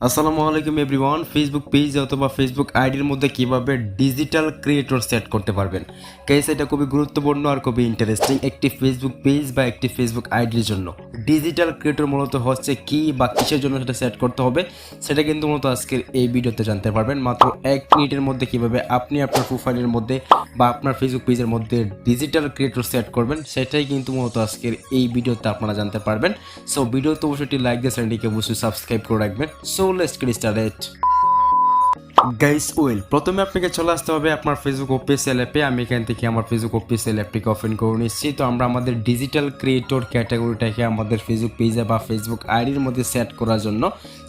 আসসালামু আলাইকুম everyone. Facebook page অথবা ফেসবুক আইডির মধ্যে কিভাবে ডিজিটাল ক্রিয়েটর সেট করতে পারবেন গাইস, এটা খুবই গুরুত্বপূর্ণ আর খুবই ইন্টারেস্টিং একটি ফেসবুক পেজ বা একটি ফেসবুক আইডির জন্য। ডিজিটাল ক্রিয়েটর মূলত হচ্ছে কি বা কিসের জন্য সেটা সেট করতে হবে সেটা কিন্তু মূলত আজকের এই ভিডিওতে জানতে পারবেন। মাত্র 1 মিনিটের মধ্যে কিভাবে আপনি আপনার প্রোফাইলের মধ্যে বা আপনার ফেসবুক পেজের মধ্যে ডিজিটাল ক্রিয়েটর সেট করবেন সেটাই কিন্তু মূলত আজকের এই ভিডিওতে আপনারা জানতে পারবেন। সো ভিডিওতে অবশ্যই একটি লাইক দিয়ে চ্যানেলটিকে অবশ্যই সাবস্ক্রাইব করে রাখবেন। So let's get started. Guys প্রথমে আপনাকে চলে আসতে হবে আপনার ফেসবুক অফিসিয়াল অ্যাপে। আমি এখান থেকে আমার ফেসবুক অফিসিয়াল অ্যাপটিকে ওপেন করে নিচ্ছি। তো আমরা আমাদের ডিজিটাল ক্রিয়েটর ক্যাটাগরিটাকে আমাদের ফেসবুক পেজে বা ফেসবুক আইডির মধ্যে সেট করার জন্য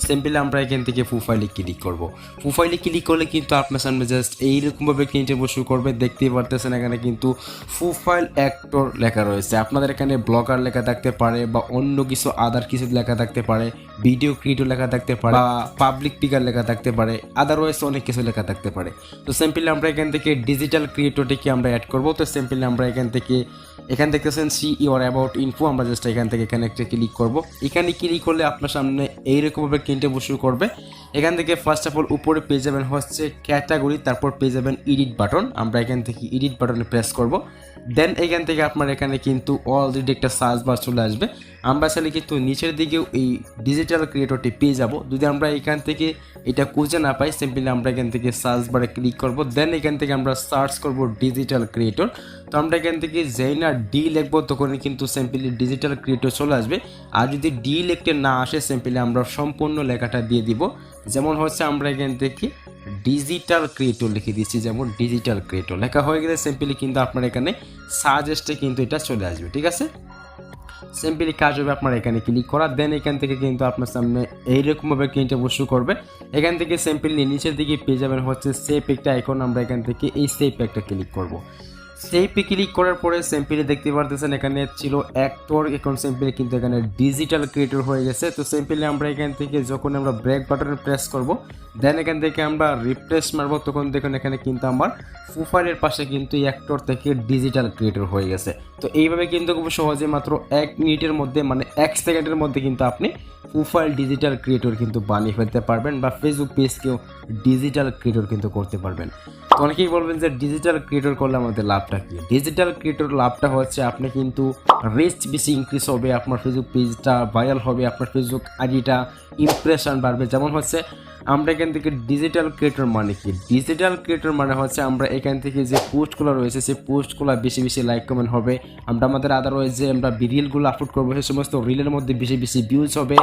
সিম্পলি আমরা এখান থেকে প্রোফাইলে ক্লিক করব। প্রোফাইলে ক্লিক করলে কিন্তু আপনার সামনে জাস্ট এইরকমভাবে কিনতে শুরু করবে। দেখতেই পারতেছেন এখানে কিন্তু প্রোফাইল অ্যাক্টর লেখা রয়েছে। আপনাদের এখানে ব্লগার লেখা থাকতে পারে বা অন্য কিছু আদার কিছু লেখা থাকতে পারে, ভিডিও ক্রিয়েটর লেখা থাকতে পারে বা পাবলিক পিকার লেখা থাকতে পারে, আদারওয়াইজ অনেক কিছু লেখা থাকতে পারে। তো সিম্পলি আমরা এখান থেকে ডিজিটাল ক্রিয়েটরটিকে আমরা অ্যাড করব। তো সিম্পলি আমরা এখান দেখতেছেন সি ইওর অ্যাবাউট ইনফো, আমরা জাস্ট এখান থেকে এখানে একটা ক্লিক করব। এখানে ক্লিক করলে আপনার সামনে এইরকমভাবে কিনতে শুরু করবে। এখান থেকে ফার্স্ট অফ অল উপরে পেয়ে যাবেন হচ্ছে ক্যাটাগরি, তারপর পেয়ে যাবেন এডিট বাটন। আমরা এখান থেকে এডিট বাটনে প্রেস করব। দেন এখান থেকে আপনার এখানে কিন্তু অলরেডি একটা সার্চ বার চলে আসবে। আমরা চাইলে কিন্তু নিচের দিকেও এই ডিজিটাল ক্রিয়েটরটি পেয়ে যাব। যদি আমরা এখান থেকে এটা খুঁজে না পাই সিম্পলি আমরা এখান থেকে সার্চ বারে ক্লিক করব। দেন এখান থেকে আমরা সার্চ করব ডিজিটাল ক্রিয়েটর। তো আমরা এখান থেকে যেই না ডি লিখবো তখনই কিন্তু সিম্পলি ডিজিটাল ক্রিয়েটর চলে আসবে। আর যদি ডি লিখতে না আসে সিম্পলি আমরা সম্পূর্ণ লেখাটা দিয়ে দিব। যেমন হচ্ছে আমরা এখান থেকে ডিজিটাল ক্রিয়েটর লিখে দিচ্ছি, যেমন ডিজিটাল ক্রিয়েটর লেখা হয়ে গেলে সিম্পলি কিন্তু আপনার এখানে সাজেস্টে কিন্তু এটা চলে আসবে। ঠিক আছে, সিম্পলি কাজ হবে আপনার এখানে ক্লিক করা। দেন এখান থেকে কিন্তু আপনার সামনে এইরকমভাবে কিনতে শুরু করবে। এখান থেকে সিম্পলি নিচের দিকে পেয়ে যাবেন হচ্ছে সেভ একটা আইকন। আমরা এখান থেকে এই সেভ একটা ক্লিক করব। সেভে ক্লিক করার পরে সিম্পলি দেখতে পারতেছেন এখানে ছিল অ্যাক্টর, এখন সিম্পলি কিন্তু এখানে ডিজিটাল ক্রিয়েটর হয়ে গেছে। তো সিম্পলি আমরা এখান থেকে যখন আমরা ব্রেক বাটনে প্রেস করব দেন এখান থেকে আমরা রিফ্রেশ মারবো, তখন দেখুন এখানে কিন্তু আমার প্রোফাইলের পাশে কিন্তু অ্যাক্টর থেকে ডিজিটাল ক্রিয়েটর হয়ে গেছে। তো এইভাবে কিন্তু খুব সহজে মাত্র 1 মিনিটের মধ্যে মানে 1 সেকেন্ডের মধ্যে কিন্তু আপনি প্রোফাইল ডিজিটাল ক্রিয়েটর কিন্তু বানিয়ে ফেলতে পারবেন বা ফেসবুক পেজকেও ডিজিটাল ক্রিয়েটর কিন্তু করতে পারবেন। তো অনেকেই বলবেন যে ডিজিটাল ক্রিয়েটর করলে আমাদের লাভটা কি? ডিজিটাল ক্রিয়েটর লাভটা হচ্ছে আপনি কিন্তু রিচ বেশি ইনক্রিজ হবে, আপনার ফেসবুক পেজটা ভাইরাল হবে, আপনার ফেসবুক আইডিটা ইমপ্রেশন বাড়বে। যেমন হচ্ছে আমরা এখান থেকে ডিজিটাল ক্রিয়েটর মানে কি? ডিজিটাল ক্রিয়েটর মানে হচ্ছে আমরা এখান থেকে যে পোস্টগুলো রয়েছে সেই পোস্টগুলো বেশি বেশি লাইক কমেন্ট হবে। আমরা আমাদের আদারওয়াইজ যে আমরা রিলগুলো আপলোড করবো সেই সমস্ত রিলের মধ্যে বেশি বেশি ভিউজ হবে।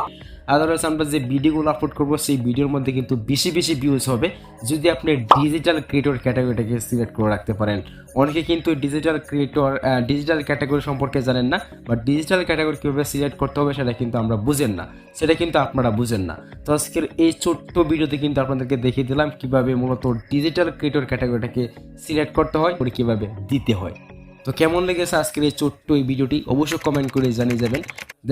আদারওয়াইজ আমরা যে ভিডিওগুলো আপলোড করবো সেই ভিডিওর মধ্যে কিন্তু বেশি বেশি ভিউজ হবে যদি আপনি ডিজিটাল ক্রিয়েটর ক্যাটাগরিটাকে সিলেক্ট করে রাখতে পারেন। অনেকে কিন্তু ডিজিটাল ক্যাটাগরি সম্পর্কে জানেন না বা ডিজিটাল ক্যাটাগরি কীভাবে সিলেক্ট করতে হবে সেটা কিন্তু আমরা বুঝেন না, সেটা কিন্তু আপনারা বুঝেন না। তো আজকের এই ছোট্ট ভিডিওতে কিন্তু আপনাদেরকে দেখিয়ে দিলাম কীভাবে মূলত ডিজিটাল ক্রিয়েটর ক্যাটাগরিটাকে সিলেক্ট করতে হয়, কীভাবে দিতে হয়। তো কেমন লেগেছে আজকের এই ছোট্ট এই ভিডিওটি অবশ্যই কমেন্ট করে জানিয়ে যাবেন।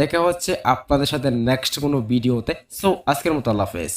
দেখা হচ্ছে আপনাদের সাথে নেক্সট কোনো ভিডিওতে। সো আজকের মতো আল্লাহ হাফেজ।